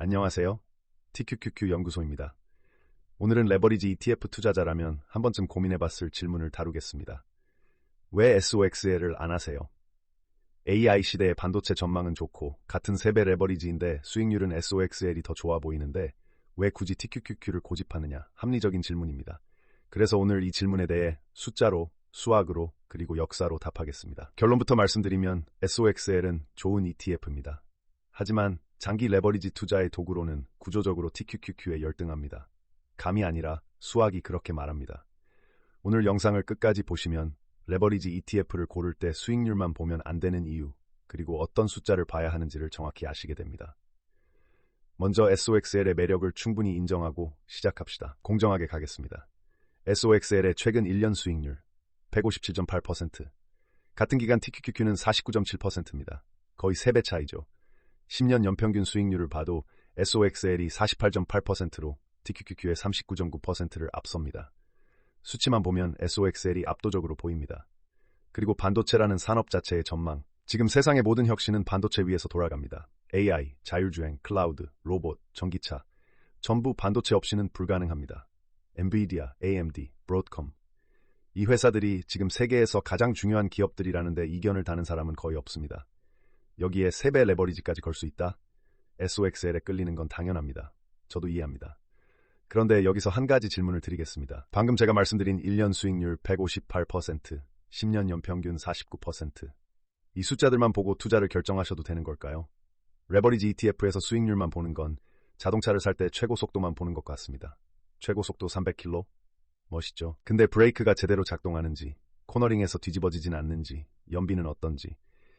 안녕하세요. TQQQ 연구소입니다. 오늘은 레버리지 ETF 투자자라면 한 번쯤 고민해봤을 질문을 다루겠습니다. 왜 SOXL을 안 하세요? AI 시대의 반도체 전망은 좋고 같은 3배 레버리지인데 수익률은 SOXL이 더 좋아 보이는데 왜 굳이 TQQQ를 고집하느냐? 합리적인 질문입니다. 그래서 오늘 이 질문에 대해 숫자로, 수학으로, 그리고 역사로 답하겠습니다. 결론부터 말씀드리면 SOXL은 좋은 ETF입니다. 하지만 장기 레버리지 투자의 도구로는 구조적으로 TQQQ에 열등합니다. 감이 아니라 수학이 그렇게 말합니다. 오늘 영상을 끝까지 보시면 레버리지 ETF를 고를 때 수익률만 보면 안 되는 이유, 그리고 어떤 숫자를 봐야 하는지를 정확히 아시게 됩니다. 먼저 SOXL의 매력을 충분히 인정하고 시작합시다. 공정하게 가겠습니다. SOXL의 최근 1년 수익률 157.8%, 같은 기간 TQQQ는 49.7%입니다. 거의 3배 차이죠. 10년 연평균 수익률을 봐도 SOXL이 48.8%로 TQQQ의 39.9%를 앞섭니다. 수치만 보면 SOXL이 압도적으로 보입니다. 그리고 반도체라는 산업 자체의 전망. 지금 세상의 모든 혁신은 반도체 위에서 돌아갑니다. AI, 자율주행, 클라우드, 로봇, 전기차. 전부 반도체 없이는 불가능합니다. 엔비디아, AMD, 브로드컴. 이 회사들이 지금 세계에서 가장 중요한 기업들이라는데 이견을 다는 사람은 거의 없습니다. 여기에 3배 레버리지까지 걸 수 있다? SOXL에 끌리는 건 당연합니다. 저도 이해합니다. 그런데 여기서 한 가지 질문을 드리겠습니다. 방금 제가 말씀드린 1년 수익률 158%, 10년 연평균 49%. 이 숫자들만 보고 투자를 결정하셔도 되는 걸까요? 레버리지 ETF에서 수익률만 보는 건 자동차를 살 때 최고 속도만 보는 것 같습니다. 최고 속도 300km? 멋있죠? 근데 브레이크가 제대로 작동하는지, 코너링에서 뒤집어지진 않는지, 연비는 어떤지,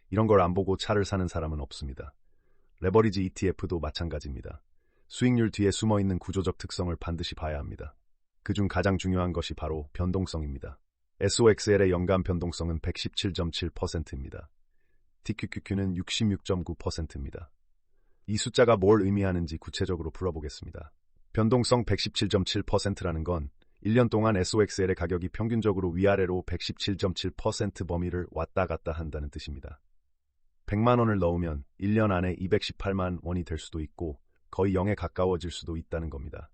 이런 걸 안 보고 차를 사는 사람은 없습니다. 레버리지 ETF도 마찬가지입니다. 수익률 뒤에 숨어있는 구조적 특성을 반드시 봐야 합니다. 그중 가장 중요한 것이 바로 변동성입니다. SOXL의 연간 변동성은 117.7%입니다. TQQQ는 66.9%입니다. 이 숫자가 뭘 의미하는지 구체적으로 풀어보겠습니다. 변동성 117.7%라는 건 1년 동안 SOXL의 가격이 평균적으로 위아래로 117.7% 범위를 왔다 갔다 한다는 뜻입니다. 100만 원을 넣으면 1년 안에 218만 원이 될 수도 있고 거의 0에 가까워질 수도 있다는 겁니다.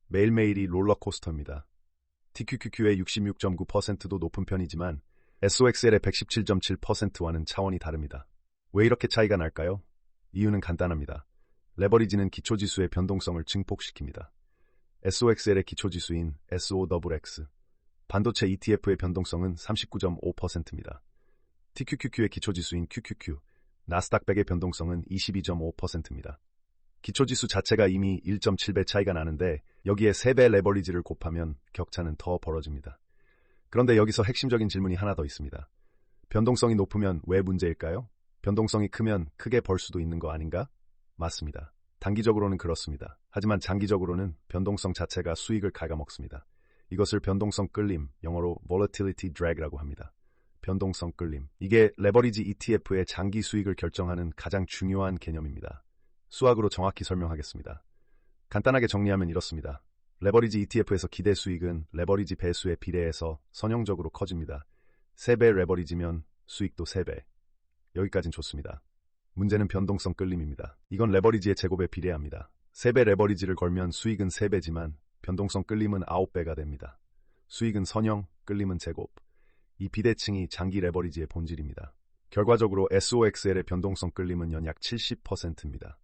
매일매일이 롤러코스터입니다. TQQQ의 66.9%도 높은 편이지만 SOXL의 117.7%와는 차원이 다릅니다. 왜 이렇게 차이가 날까요? 이유는 간단합니다. 레버리지는 기초지수의 변동성을 증폭시킵니다. SOXL의 기초지수인 SOXX, 반도체 ETF의 변동성은 39.5%입니다. TQQQ의 기초지수인 QQQ, 나스닥 100의 변동성은 22.5%입니다. 기초지수 자체가 이미 1.7배 차이가 나는데 여기에 3배 레버리지를 곱하면 격차는 더 벌어집니다. 그런데 여기서 핵심적인 질문이 하나 더 있습니다. 변동성이 높으면 왜 문제일까요? 변동성이 크면 크게 벌 수도 있는 거 아닌가? 맞습니다. 단기적으로는 그렇습니다. 하지만 장기적으로는 변동성 자체가 수익을 갉아먹습니다. 이것을 변동성 끌림, 영어로 volatility drag라고 합니다. 변동성 끌림. 이게 레버리지 ETF의 장기 수익을 결정하는 가장 중요한 개념입니다. 수학으로 정확히 설명하겠습니다. 간단하게 정리하면 이렇습니다. 레버리지 ETF에서 기대 수익은 레버리지 배수에 비례해서 선형적으로 커집니다. 3배 레버리지면 수익도 3배. 여기까진 좋습니다. 문제는 변동성 끌림입니다. 이건 레버리지의 제곱에 비례합니다. 3배 레버리지를 걸면 수익은 3배지만 변동성 끌림은 9배가 됩니다. 수익은 선형, 끌림은 제곱. 이 비대칭이 장기 레버리지의 본질입니다. 결과적으로 SOXL의 변동성 끌림은 연 약 70%입니다.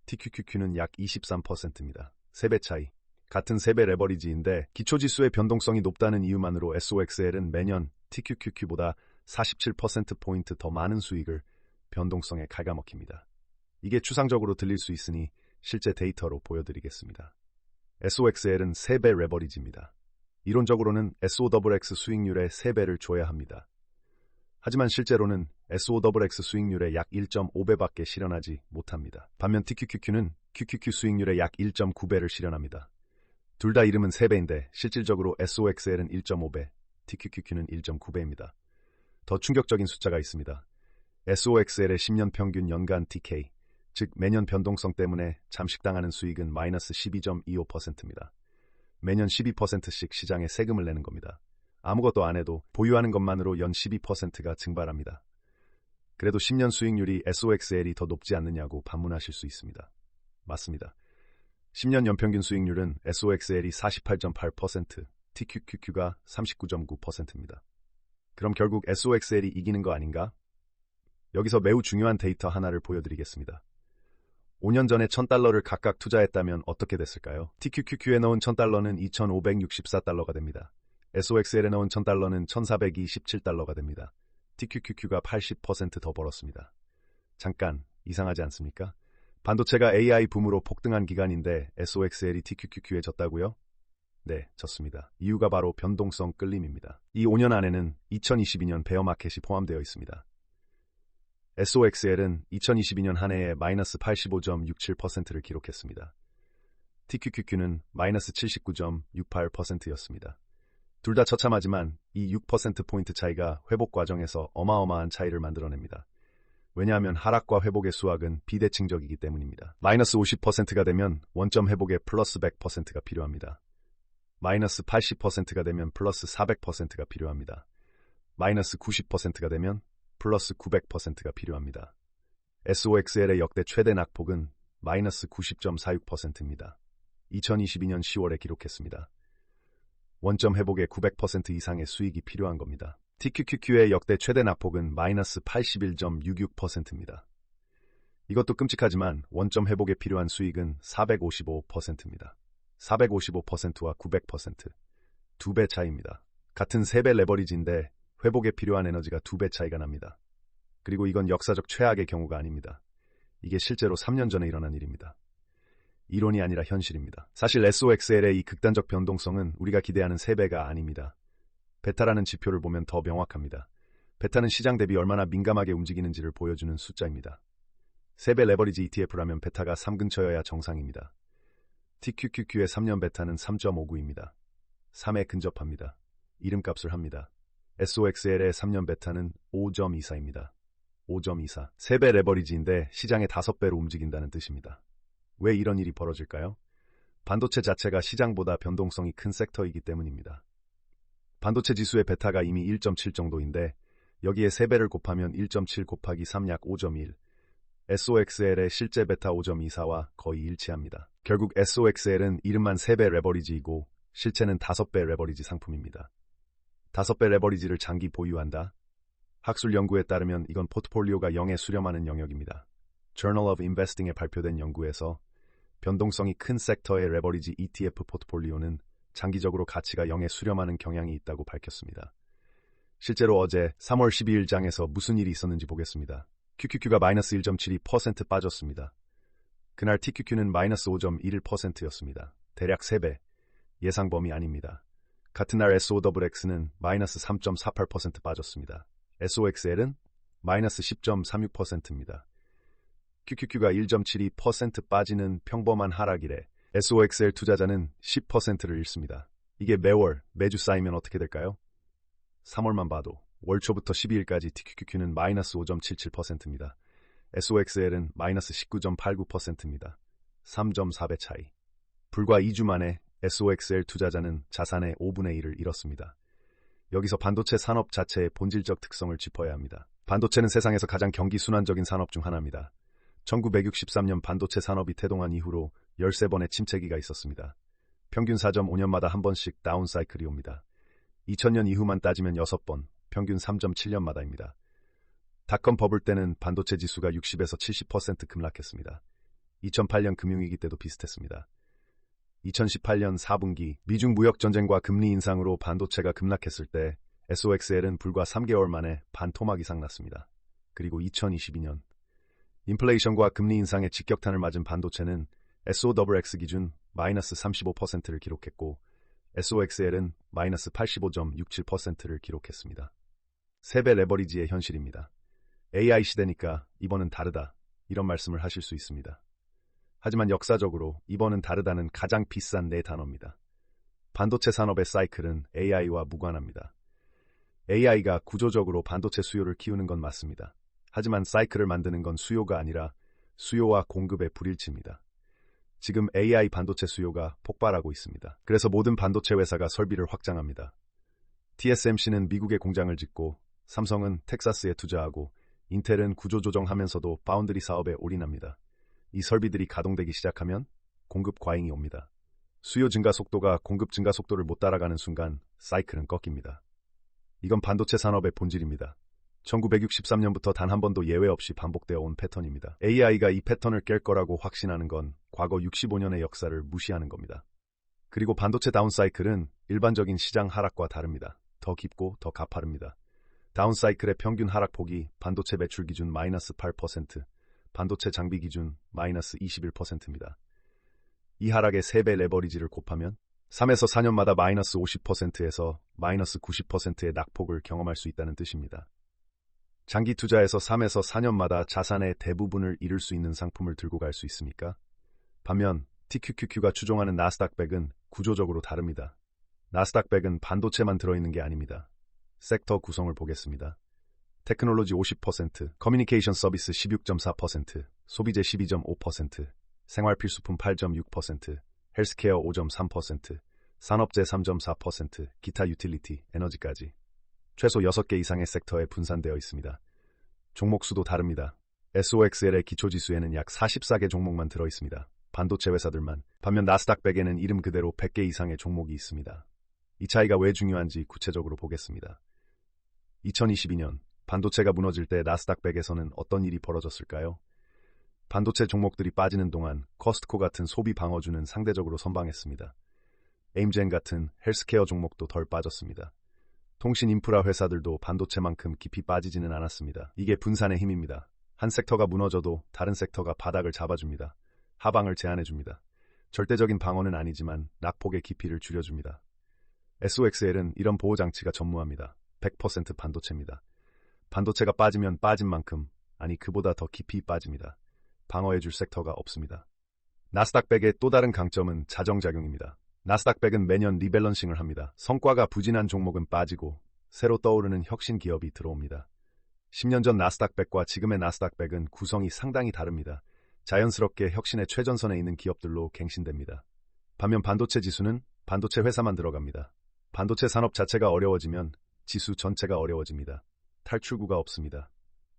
TQQQ는 약 23%입니다. 3배 차이. 같은 3배 레버리지인데 기초지수의 변동성이 높다는 이유만으로 SOXL은 매년 TQQQ보다 47%포인트 더 많은 수익을 변동성에 갉아먹힙니다. 이게 추상적으로 들릴 수 있으니 실제 데이터로 보여드리겠습니다. SOXL은 3배 레버리지입니다. 이론적으로는 SOXX 수익률의 3배를 줘야 합니다. 하지만 실제로는 SOXX 수익률의 약 1.5배밖에 실현하지 못합니다. 반면 TQQQ는 QQQ 수익률의 약 1.9배를 실현합니다. 둘 다 이름은 3배인데 실질적으로 SOXL은 1.5배, TQQQ는 1.9배입니다. 더 충격적인 숫자가 있습니다. SOXL의 10년 평균 연간 DK, 즉 매년 변동성 때문에 잠식당하는 수익은 마이너스 12.25%입니다. 매년 12%씩 시장에 세금을 내는 겁니다. 아무것도 안 해도 보유하는 것만으로 연 12%가 증발합니다. 그래도 10년 수익률이 SOXL이 더 높지 않느냐고 반문하실 수 있습니다. 맞습니다. 10년 연평균 수익률은 SOXL이 48.8%, TQQQ가 39.9%입니다. 그럼 결국 SOXL이 이기는 거 아닌가? 여기서 매우 중요한 데이터 하나를 보여드리겠습니다. 5년 전에 $1,000를 각각 투자했다면 어떻게 됐을까요? TQQQ에 넣은 $1,000는 2,564달러가 됩니다. SOXL에 넣은 $1,000는 1,427달러가 됩니다. TQQQ가 80% 더 벌었습니다. 잠깐, 이상하지 않습니까? 반도체가 AI 붐으로 폭등한 기간인데 SOXL이 TQQQ에 졌다고요? 네, 졌습니다. 이유가 바로 변동성 끌림입니다. 이 5년 안에는 2022년 베어마켓이 포함되어 있습니다. SOXL은 2022년 한 해에 마이너스 85.67%를 기록했습니다. TQQQ는 마이너스 79.68%였습니다. 둘 다 처참하지만 이 6%포인트 차이가 회복 과정에서 어마어마한 차이를 만들어냅니다. 왜냐하면 하락과 회복의 수학은 비대칭적이기 때문입니다. 마이너스 50%가 되면 원점 회복에 플러스 100%가 필요합니다. 마이너스 80%가 되면 플러스 400%가 필요합니다. 마이너스 90%가 되면 플러스 900%가 필요합니다. SOXL의 역대 최대 낙폭은 마이너스 90.46%입니다. 2022년 10월에 기록했습니다. 원점 회복에 900% 이상의 수익이 필요한 겁니다. TQQQ의 역대 최대 낙폭은 마이너스 81.66%입니다. 이것도 끔찍하지만 원점 회복에 필요한 수익은 455%입니다. 455%와 900%, 2배 차이입니다. 같은 3배 레버리지인데 회복에 필요한 에너지가 2배 차이가 납니다. 그리고 이건 역사적 최악의 경우가 아닙니다. 이게 실제로 3년 전에 일어난 일입니다. 이론이 아니라 현실입니다. 사실 SOXL의 이 극단적 변동성은 우리가 기대하는 3배가 아닙니다. 베타라는 지표를 보면 더 명확합니다. 베타는 시장 대비 얼마나 민감하게 움직이는지를 보여주는 숫자입니다. 3배 레버리지 ETF라면 베타가 3 근처여야 정상입니다. TQQQ의 3년 베타는 3.59입니다. 3에 근접합니다. 이름값을 합니다. SOXL의 3년 베타는 5.24입니다. 5.24. 3배 레버리지인데 시장의 5배로 움직인다는 뜻입니다. 왜 이런 일이 벌어질까요? 반도체 자체가 시장보다 변동성이 큰 섹터이기 때문입니다. 반도체 지수의 베타가 이미 1.7 정도인데 여기에 3배를 곱하면 1.7 곱하기 3 약 5.1. SOXL의 실제 베타 5.24와 거의 일치합니다. 결국 SOXL은 이름만 3배 레버리지이고 실체는 5배 레버리지 상품입니다. 5배 레버리지를 장기 보유한다? 학술 연구에 따르면 이건 포트폴리오가 0에 수렴하는 영역입니다. Journal of Investing에 발표된 연구에서 변동성이 큰 섹터의 레버리지 ETF 포트폴리오는 장기적으로 가치가 0에 수렴하는 경향이 있다고 밝혔습니다. 실제로 어제 3월 12일 장에서 무슨 일이 있었는지 보겠습니다. QQQ가 마이너스 1.72% 빠졌습니다. 그날 TQQ는 마이너스 5.11%였습니다. 대략 3배. 예상 범위 아닙니다. 같은 날 SOXX는 마이너스 3.48% 빠졌습니다. SOXL은 마이너스 10.36%입니다. QQQ가 1.72% 빠지는 평범한 하락이래 SOXL 투자자는 10%를 잃습니다. 이게 매주 쌓이면 어떻게 될까요? 3월만 봐도 월 초부터 12일까지 TQQQ는 마이너스 5.77%입니다. SOXL은 마이너스 19.89%입니다. 3.4배 차이. 불과 2주 만에 SOXL 투자자는 자산의 5분의 1을 잃었습니다. 여기서 반도체 산업 자체의 본질적 특성을 짚어야 합니다. 반도체는 세상에서 가장 경기순환적인 산업 중 하나입니다. 1963년 반도체 산업이 태동한 이후로 13번의 침체기가 있었습니다. 평균 4.5년마다 한 번씩 다운사이클이 옵니다. 2000년 이후만 따지면 6번, 평균 3.7년마다입니다. 닷컴 버블 때는 반도체 지수가 60에서 70% 급락했습니다. 2008년 금융위기 때도 비슷했습니다. 2018년 4분기 미중 무역전쟁과 금리 인상으로 반도체가 급락했을 때 SOXL은 불과 3개월 만에 반토막 이상 났습니다. 그리고 2022년 인플레이션과 금리 인상의 직격탄을 맞은 반도체는 SOXX 기준 마이너스 35%를 기록했고 SOXL은 마이너스 85.67%를 기록했습니다. 3배 레버리지의 현실입니다. AI 시대니까 이번은 다르다 이런 말씀을 하실 수 있습니다. 하지만 역사적으로 이번은 다르다는 가장 비싼 네 단어입니다. 반도체 산업의 사이클은 AI와 무관합니다. AI가 구조적으로 반도체 수요를 키우는 건 맞습니다. 하지만 사이클을 만드는 건 수요가 아니라 수요와 공급의 불일치입니다. 지금 AI 반도체 수요가 폭발하고 있습니다. 그래서 모든 반도체 회사가 설비를 확장합니다. TSMC는 미국에 공장을 짓고 삼성은 텍사스에 투자하고 인텔은 구조조정하면서도 파운드리 사업에 올인합니다. 이 설비들이 가동되기 시작하면 공급 과잉이 옵니다. 수요 증가 속도가 공급 증가 속도를 못 따라가는 순간 사이클은 꺾입니다. 이건 반도체 산업의 본질입니다. 1963년부터 단 한 번도 예외 없이 반복되어 온 패턴입니다. AI가 이 패턴을 깰 거라고 확신하는 건 과거 65년의 역사를 무시하는 겁니다. 그리고 반도체 다운사이클은 일반적인 시장 하락과 다릅니다. 더 깊고 더 가파릅니다. 다운사이클의 평균 하락폭이 반도체 매출 기준 마이너스 8%, 반도체 장비 기준 마이너스 21%입니다. 이 하락의 3배 레버리지를 곱하면 3에서 4년마다 마이너스 50%에서 마이너스 90%의 낙폭을 경험할 수 있다는 뜻입니다. 장기 투자에서 3에서 4년마다 자산의 대부분을 잃을 수 있는 상품을 들고 갈 수 있습니까? 반면 TQQQ가 추종하는 나스닥 100은 구조적으로 다릅니다. 나스닥 100은 반도체만 들어있는 게 아닙니다. 섹터 구성을 보겠습니다. 테크놀로지 50%, 커뮤니케이션 서비스 16.4%, 소비재 12.5%, 생활필수품 8.6%, 헬스케어 5.3%, 산업재 3.4%, 기타 유틸리티, 에너지까지 최소 6개 이상의 섹터에 분산되어 있습니다. 종목 수도 다릅니다. SOXL의 기초지수에는 약 44개 종목만 들어있습니다. 반도체 회사들만. 반면 나스닥 100에는 이름 그대로 100개 이상의 종목이 있습니다. 이 차이가 왜 중요한지 구체적으로 보겠습니다. 2022년 반도체가 무너질 때 나스닥 100에서는 어떤 일이 벌어졌을까요? 반도체 종목들이 빠지는 동안 커스트코 같은 소비 방어주는 상대적으로 선방했습니다. 에임젠 같은 헬스케어 종목도 덜 빠졌습니다. 통신 인프라 회사들도 반도체만큼 깊이 빠지지는 않았습니다. 이게 분산의 힘입니다. 한 섹터가 무너져도 다른 섹터가 바닥을 잡아줍니다. 하방을 제한해줍니다. 절대적인 방어는 아니지만 낙폭의 깊이를 줄여줍니다. SOXL은 이런 보호장치가 전무합니다. 100% 반도체입니다. 반도체가 빠지면 빠진 만큼, 아니 그보다 더 깊이 빠집니다. 방어해줄 섹터가 없습니다. 나스닥 100의 또 다른 강점은 자정작용입니다. 나스닥 100은 매년 리밸런싱을 합니다. 성과가 부진한 종목은 빠지고 새로 떠오르는 혁신 기업이 들어옵니다. 10년 전 나스닥 100과 지금의 나스닥 100은 구성이 상당히 다릅니다. 자연스럽게 혁신의 최전선에 있는 기업들로 갱신됩니다. 반면 반도체 지수는 반도체 회사만 들어갑니다. 반도체 산업 자체가 어려워지면 지수 전체가 어려워집니다. 탈출구가 없습니다.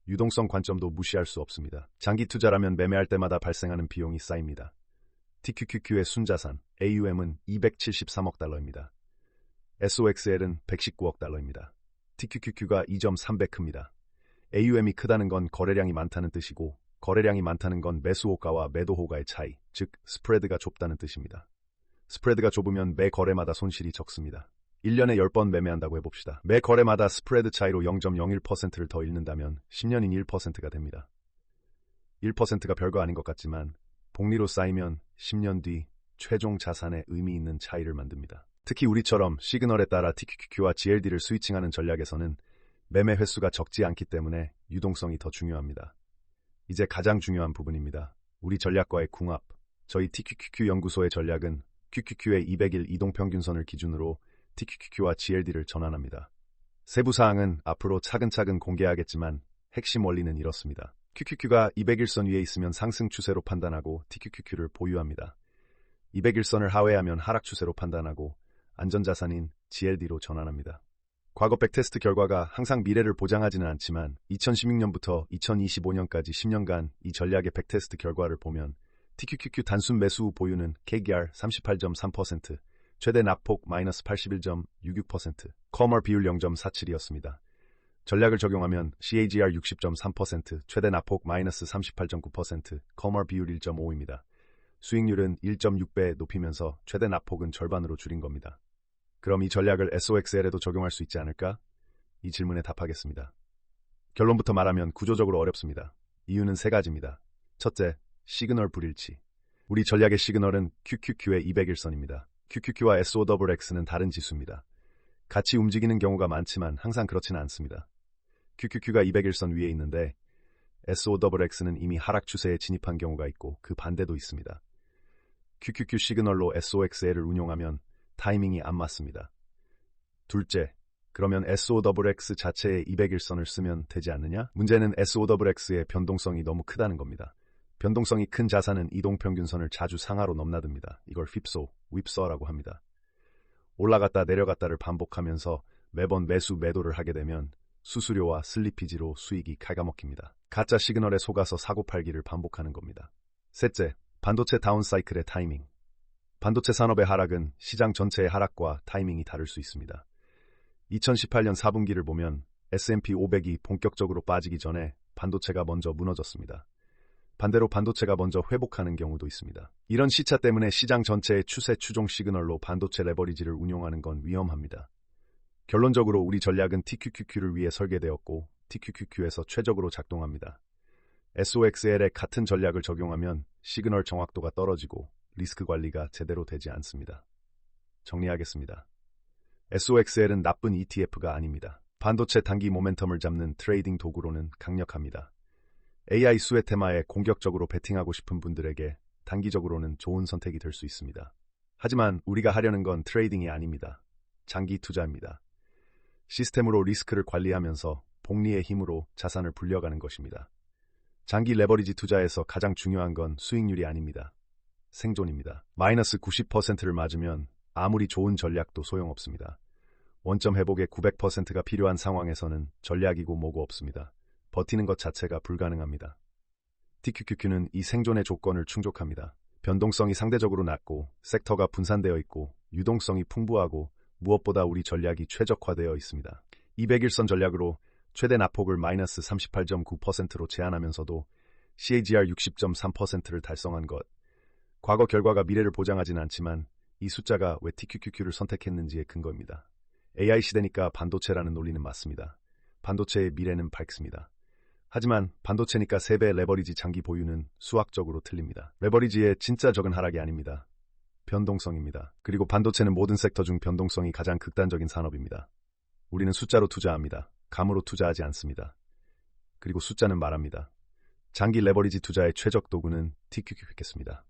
유동성 관점도 무시할 수 없습니다. 장기 투자라면 매매할 때마다 발생하는 비용이 쌓입니다. TQQQ의 순자산, AUM은 273억 달러입니다. SOXL은 119억 달러입니다. TQQQ가 2.3배 큽니다. AUM이 크다는 건 거래량이 많다는 뜻이고, 거래량이 많다는 건 매수 호가와 매도 호가의 차이, 즉 스프레드가 좁다는 뜻입니다. 스프레드가 좁으면 매 거래마다 손실이 적습니다. 1년에 10번 매매한다고 해봅시다. 매 거래마다 스프레드 차이로 0.01%를 더 잃는다면 10년이니 1%가 됩니다. 1%가 별거 아닌 것 같지만 복리로 쌓이면 10년 뒤 최종 자산에 의미 있는 차이를 만듭니다. 특히 우리처럼 시그널에 따라 TQQQ와 GLD를 스위칭하는 전략에서는 매매 횟수가 적지 않기 때문에 유동성이 더 중요합니다. 이제 가장 중요한 부분입니다. 우리 전략과의 궁합. 저희 TQQQ 연구소의 전략은 QQQ의 200일 이동평균선을 기준으로 TQQQ와 GLD를 전환합니다. 세부 사항은 앞으로 차근차근 공개하겠지만 핵심 원리는 이렇습니다. QQQ가 200일선 위에 있으면 상승 추세로 판단하고 TQQQ를 보유합니다. 200일선을 하회하면 하락 추세로 판단하고 안전자산인 GLD로 전환합니다. 과거 백테스트 결과가 항상 미래를 보장하지는 않지만 2016년부터 2025년까지 10년간 이 전략의 백테스트 결과를 보면 TQQQ 단순 매수 후 보유는 KGR 38.3%, 최대 낙폭 마이너스 81.66%, 커머 비율 0.47이었습니다. 전략을 적용하면 CAGR 60.3%, 최대 낙폭 마이너스 38.9%, 커머 비율 1.5입니다. 수익률은 1.6배 높이면서 최대 낙폭은 절반으로 줄인 겁니다. 그럼 이 전략을 SOXL에도 적용할 수 있지 않을까? 이 질문에 답하겠습니다. 결론부터 말하면 구조적으로 어렵습니다. 이유는 3가지입니다. 첫째, 시그널 불일치. 우리 전략의 시그널은 QQQ의 200일선입니다. QQQ와 SOXX는 다른 지수입니다. 같이 움직이는 경우가 많지만 항상 그렇지는 않습니다. QQQ가 200일선 위에 있는데 SOXX는 이미 하락 추세에 진입한 경우가 있고 그 반대도 있습니다. QQQ 시그널로 SOXL을 운용하면 타이밍이 안 맞습니다. 둘째, 그러면 SOXX 자체의 200일선을 쓰면 되지 않느냐? 문제는 SOXX의 변동성이 너무 크다는 겁니다. 변동성이 큰 자산은 이동평균선을 자주 상하로 넘나듭니다. 이걸 휩소라고 합니다. 올라갔다 내려갔다를 반복하면서 매번 매수 매도를 하게 되면 수수료와 슬리피지로 수익이 갉아먹힙니다. 가짜 시그널에 속아서 사고팔기를 반복하는 겁니다. 셋째, 반도체 다운사이클의 타이밍. 반도체 산업의 하락은 시장 전체의 하락과 타이밍이 다를 수 있습니다. 2018년 4분기를 보면 S&P 500이 본격적으로 빠지기 전에 반도체가 먼저 무너졌습니다. 반대로 반도체가 먼저 회복하는 경우도 있습니다. 이런 시차 때문에 시장 전체의 추세 추종 시그널로 반도체 레버리지를 운용하는 건 위험합니다. 결론적으로 우리 전략은 TQQQ를 위해 설계되었고 TQQQ에서 최적으로 작동합니다. SOXL에 같은 전략을 적용하면 시그널 정확도가 떨어지고 리스크 관리가 제대로 되지 않습니다. 정리하겠습니다. SOXL은 나쁜 ETF가 아닙니다. 반도체 단기 모멘텀을 잡는 트레이딩 도구로는 강력합니다. AI 수혜 테마에 공격적으로 베팅하고 싶은 분들에게 단기적으로는 좋은 선택이 될 수 있습니다. 하지만 우리가 하려는 건 트레이딩이 아닙니다. 장기 투자입니다. 시스템으로 리스크를 관리하면서 복리의 힘으로 자산을 불려가는 것입니다. 장기 레버리지 투자에서 가장 중요한 건 수익률이 아닙니다. 생존입니다. 마이너스 90%를 맞으면 아무리 좋은 전략도 소용없습니다. 원점 회복의 900%가 필요한 상황에서는 전략이고 뭐고 없습니다. 버티는 것 자체가 불가능합니다. TQQQ는 이 생존의 조건을 충족합니다. 변동성이 상대적으로 낮고 섹터가 분산되어 있고 유동성이 풍부하고 무엇보다 우리 전략이 최적화되어 있습니다. 200일선 전략으로 최대 낙폭을 마이너스 38.9%로 제한하면서도 CAGR 60.3%를 달성한 것. 과거 결과가 미래를 보장하진 않지만 이 숫자가 왜 TQQQ를 선택했는지의 근거입니다. AI 시대니까 반도체라는 논리는 맞습니다. 반도체의 미래는 밝습니다. 하지만 반도체니까 3배 레버리지 장기 보유는 수학적으로 틀립니다. 레버리지의 진짜 적은 하락이 아닙니다. 변동성입니다. 그리고 반도체는 모든 섹터 중 변동성이 가장 극단적인 산업입니다. 우리는 숫자로 투자합니다. 감으로 투자하지 않습니다. 그리고 숫자는 말합니다. 장기 레버리지 투자의 최적 도구는 TQQQ겠습니다.